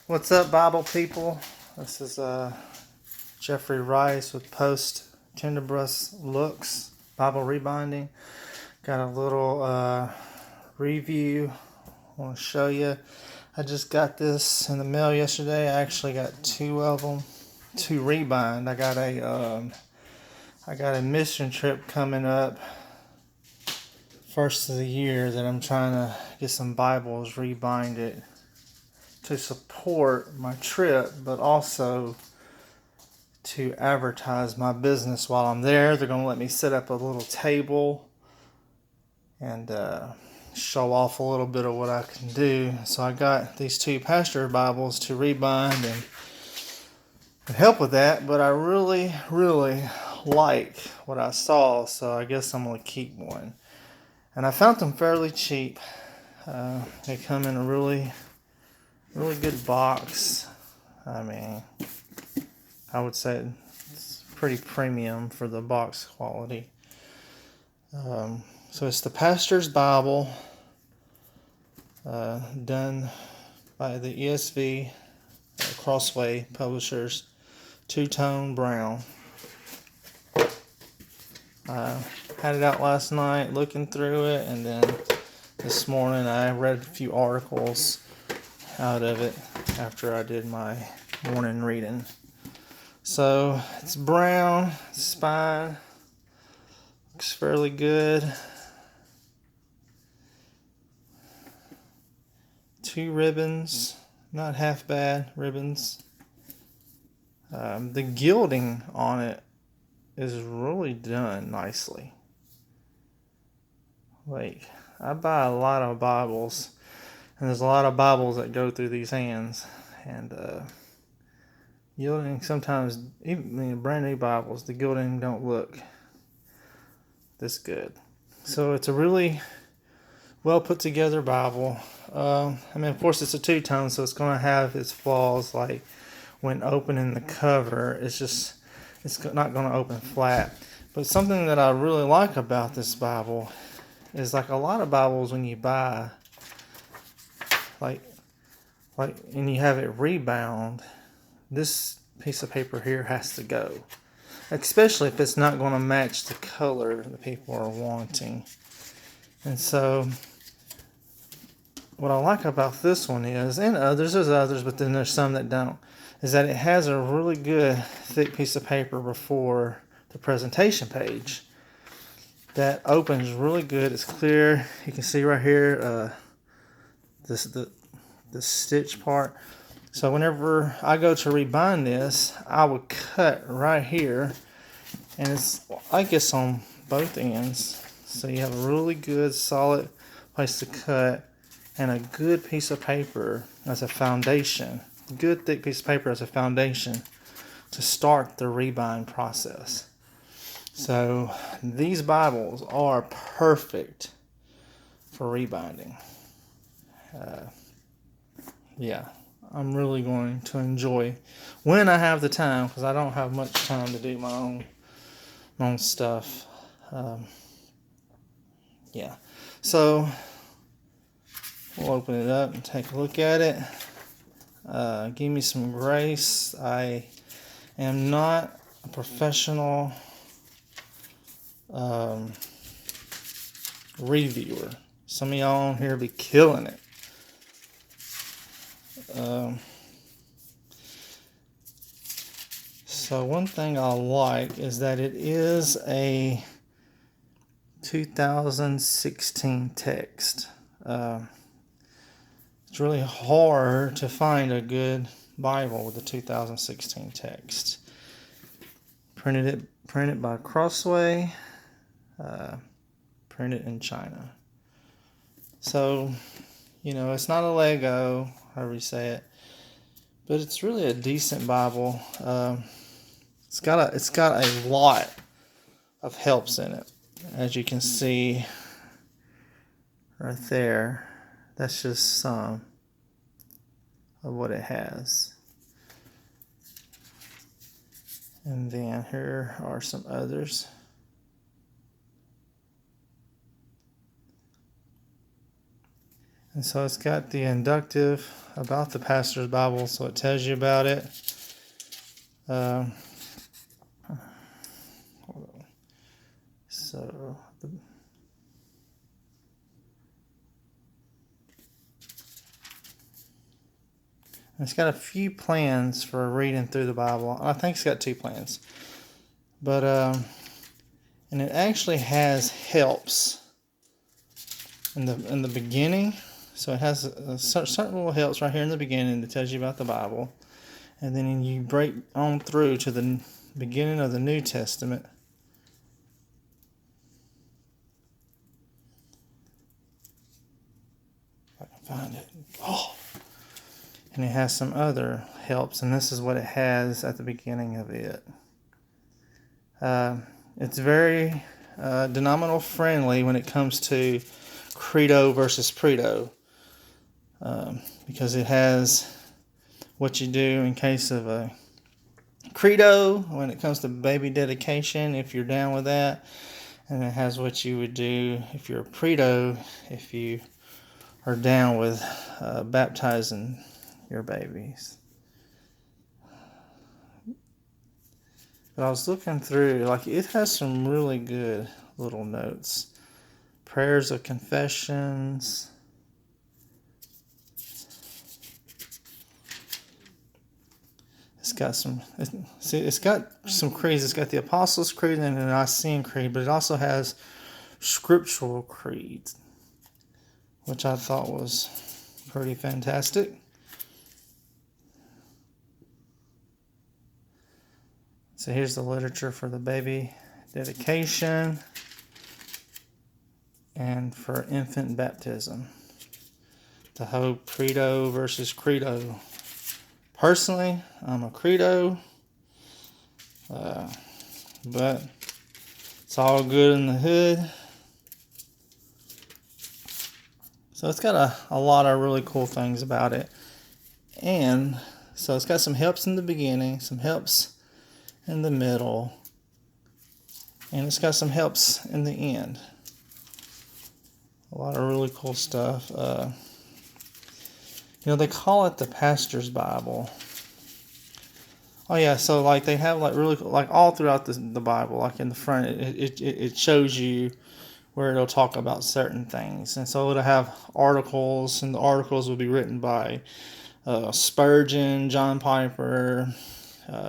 What's up, Bible people? This is Jeffrey Rice with Post Tenderbreast Looks Bible Rebinding. Got a little review I want to show you. I just got this in the mail yesterday. I actually got two of them to rebind. I got a mission trip coming up first of the year that I'm trying to get some Bibles rebinded to support my trip, but also to advertise my business while I'm there. They're going to let me set up a little table and show off a little bit of what I can do. So I got these two pastor Bibles to rebind and help with that, but I really like what I saw, so I guess I'm going to keep one. And I found them fairly cheap. They come in a really good box. I mean, I would say it's pretty premium for the box quality. So it's the Pastor's Bible, done by the ESV Crossway Publishers, two-tone brown. I had it out last night looking through it, and then this morning I read a few articles out of it after I did my morning reading. So it's brown, spine looks fairly good. Two ribbons, not half bad ribbons. The gilding on it is really done nicely. Like, I buy a lot of Bibles, and there's a lot of Bibles that go through these hands, and gilding sometimes, even brand new Bibles, the gilding don't look this good. So it's a really well put together Bible. Of course it's a two-tone, so it's going to have its flaws, like when opening the cover, it's not going to open flat. But something that I really like about this Bible is, like a lot of Bibles when you buy, like and you have it rebound, this piece of paper here has to go, especially if it's not going to match the color that people are wanting. And so what I like about this one is, and there's others, but then there's some that don't, is that it has a really good thick piece of paper before the presentation page that opens really good. It's clear. You can see right here the stitch part. So whenever I go to rebind this, I would cut right here, and it's, I guess, on both ends. So you have a really good solid place to cut and a good piece of paper as a foundation. Good thick piece of paper as a foundation to start the rebind process. So these Bibles are perfect for rebinding. Yeah, I'm really going to enjoy when I have the time, because I don't have much time to do my own stuff. Yeah, so we'll open it up and take a look at it. Give me some grace. I am not a professional reviewer. Some of y'all on here be killing it. So one thing I like is that it is a 2016 text. It's really hard to find a good Bible with a 2016 text. Printed by Crossway, printed in China. So, it's not a Lego, however you say it, but it's really a decent Bible. It's got a lot of helps in it, as you can see right there. That's just some of what it has. And then here are some others. And so it's got the inductive about the pastor's Bible, so it tells you about it. So it's got a few plans for reading through the Bible. I think it's got 2 plans. But, and it actually has helps in the beginning. So it has certain little helps right here in the beginning that tells you about the Bible. And then you break on through to the beginning of the New Testament. If I can find it. Oh! And it has some other helps, and this is what it has at the beginning of it. It's very denominational friendly when it comes to credo versus predo, because it has what you do in case of a credo when it comes to baby dedication, if you're down with that, and it has what you would do if you're a predo, if you are down with baptizing your babies. But I was looking through, like, it has some really good little notes. Prayers of confessions. It's got some creeds. It's got the Apostles' Creed and the Nicene Creed, but it also has scriptural creeds, which I thought was pretty fantastic. So here's the literature for the baby dedication and for infant baptism. The whole credo versus credo. Personally, I'm a credo, but it's all good in the hood. So it's got a lot of really cool things about it. And so it's got some helps in the beginning, some helps in the middle, and it's got some helps in the end. A lot of really cool stuff. They call it the pastor's Bible. Oh yeah, so like they have like really like all throughout the Bible, like in the front, it shows you where it'll talk about certain things, and so it'll have articles, and the articles will be written by Spurgeon, John Piper,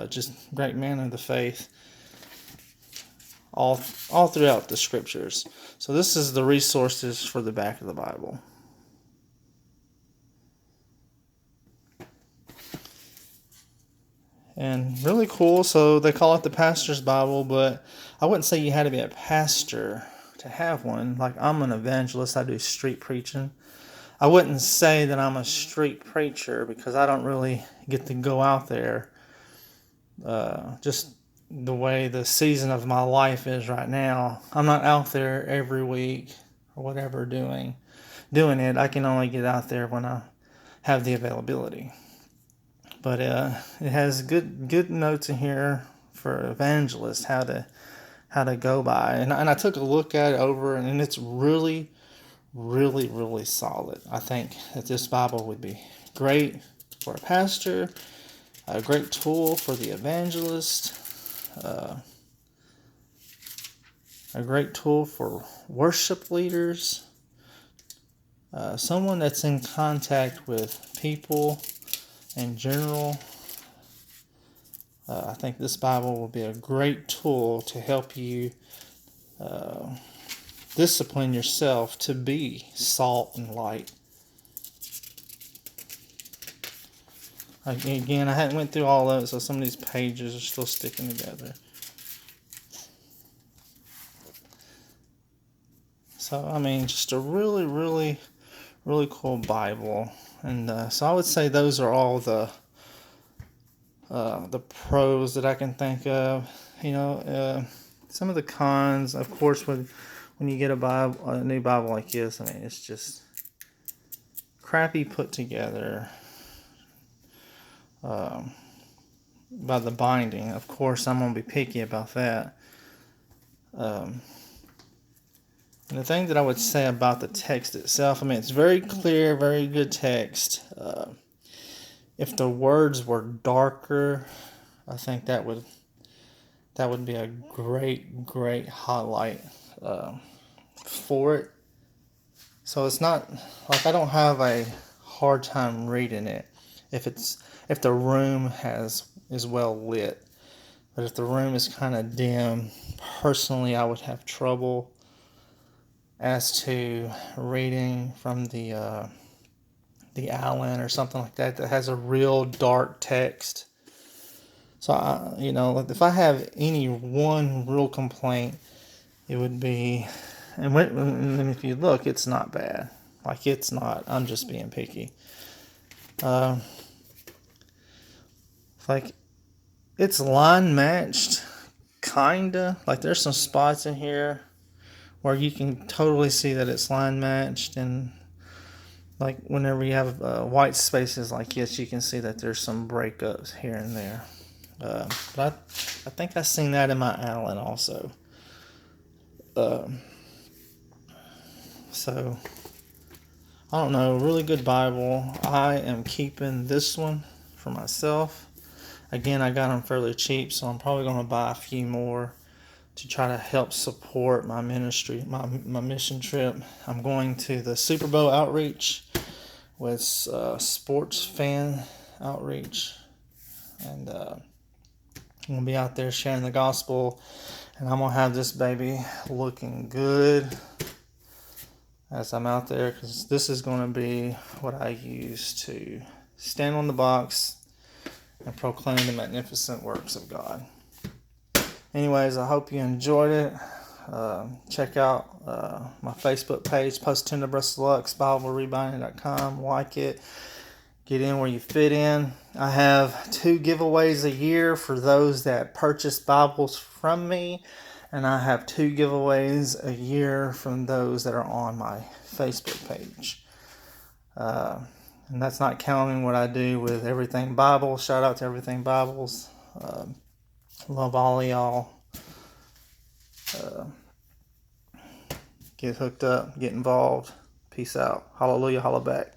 just great men of the faith, all throughout the scriptures. So this is the resources for the back of the Bible. And really cool. So they call it the pastor's Bible, but I wouldn't say you had to be a pastor to have one. Like, I'm an evangelist. I do street preaching. I wouldn't say that I'm a street preacher because I don't really get to go out there. Just the way the season of my life is right now, I'm not out there every week or whatever doing it. I can only get out there when I have the availability. But it has good notes in here for evangelists, how to go by. And I took a look at it over, and it's really, really, really solid. I think that this Bible would be great for a pastor, a great tool for the evangelist, a great tool for worship leaders, someone that's in contact with people in general. I think this Bible will be a great tool to help you discipline yourself to be salt and light. Again, I hadn't went through all of it, so some of these pages are still sticking together. So, I mean, just a really, really, really cool Bible. And so I would say those are all the pros that I can think of. Some of the cons, of course, when you get a new Bible like this, I mean, it's just crappy put together by the binding. Of course, I'm going to be picky about that. And the thing that I would say about the text itself, I mean, it's very clear, very good text. If the words were darker, I think that would be a great highlight for it. So it's not like I don't have a hard time reading it if the room is well lit. But if the room is kind of dim, personally, I would have trouble as to reading from the Allen or something like that has a real dark text. So like if I have any one real complaint, it would be, and if you look, it's not bad. Like it's not. I'm just being picky. Like it's line matched, kinda. Like there's some spots in here where you can totally see that it's line matched, and like whenever you have white spaces like this, you can see that there's some breakups here and there. But I think I've seen that in my Allen also. So I don't know, really good Bible. I am keeping this one for myself. Again, I got them fairly cheap, so I'm probably going to buy a few more to try to help support my ministry, my mission trip. I'm going to the Super Bowl outreach with sports fan outreach, and I'm going to be out there sharing the gospel, and I'm going to have this baby looking good as I'm out there, because this is going to be what I use to stand on the box and proclaim the magnificent works of God. Anyways, I hope you enjoyed it. Check out my Facebook page, Post Tender Breast Deluxe, ptlbiblerebinding.com. Like it. Get in where you fit in. I have 2 giveaways a year for those that purchase Bibles from me, and I have 2 giveaways a year from those that are on my Facebook page. And that's not counting what I do with Everything Bible. Shout out to Everything Bibles. Love all of y'all. Get hooked up, get involved. Peace out. Hallelujah, holla back.